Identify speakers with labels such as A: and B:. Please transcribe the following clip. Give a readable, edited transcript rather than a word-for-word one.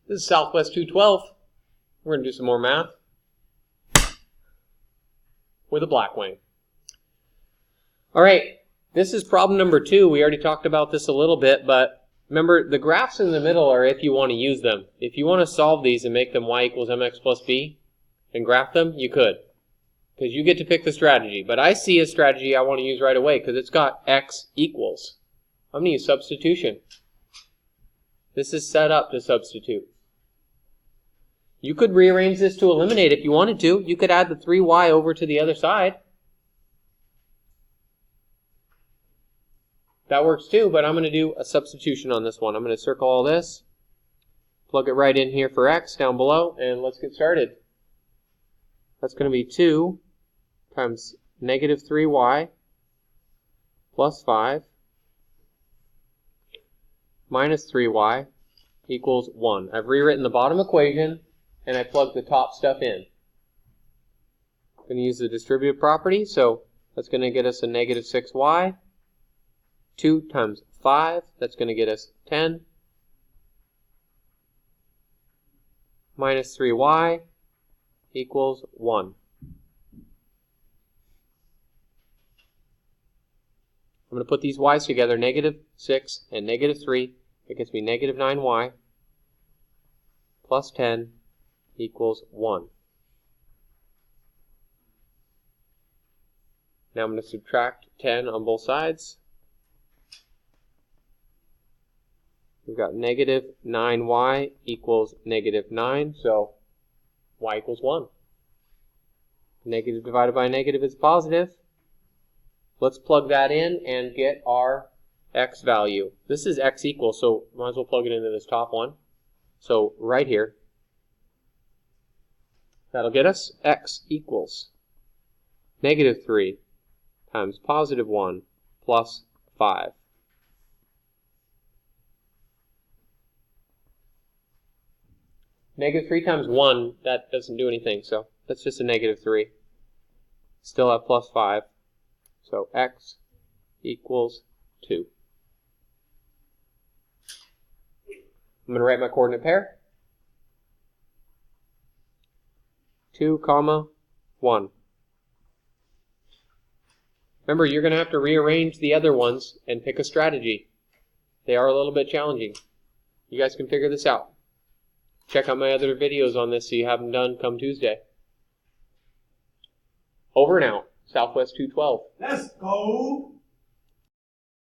A: This is Southwest 212. We're going to do some more math with a Blackwing. All right, this is problem number 2. We already talked about this a little bit, but remember, the graphs in the middle are if you want to use them. If you want to solve these and make them y equals mx plus b and graph them, you could, because you get to pick the strategy. But I see a strategy I want to use right away because it's got x equals. I'm going to use substitution. This is set up to substitute. You could rearrange this to eliminate if you wanted to. You could add the 3y over to the other side. That works too, but I'm going to do a substitution on this one. I'm going to circle all this, plug it right in here for x down below, and let's get started. That's going to be 2 times negative 3y plus 5 minus 3y equals 1. I've rewritten the bottom equation, and I plugged the top stuff in. I'm going to use the distributive property, so that's going to get us a negative 6y. 2 times 5, that's going to get us 10. Minus 3y equals 1. I'm going to put these y's together, negative 6 and negative 3. It gets me negative 9y plus 10 equals 1. Now I'm going to subtract 10 on both sides. We've got negative 9y equals negative 9, so y equals 1. Negative divided by negative is positive. Let's plug that in and get our x value. This is x equals, so might as well plug it into this top one. So right here, that'll get us x equals negative 3 times positive 1 plus 5. Negative 3 times 1, that doesn't do anything, so that's just a negative 3. Still have plus 5, so x equals 2. I'm going to write my coordinate pair. 2, 1. Remember, you're going to have to rearrange the other ones and pick a strategy. They are a little bit challenging. You guys can figure this out. Check out my other videos on this so you have them done come Tuesday. Over and out. Southwest 212.
B: Let's go!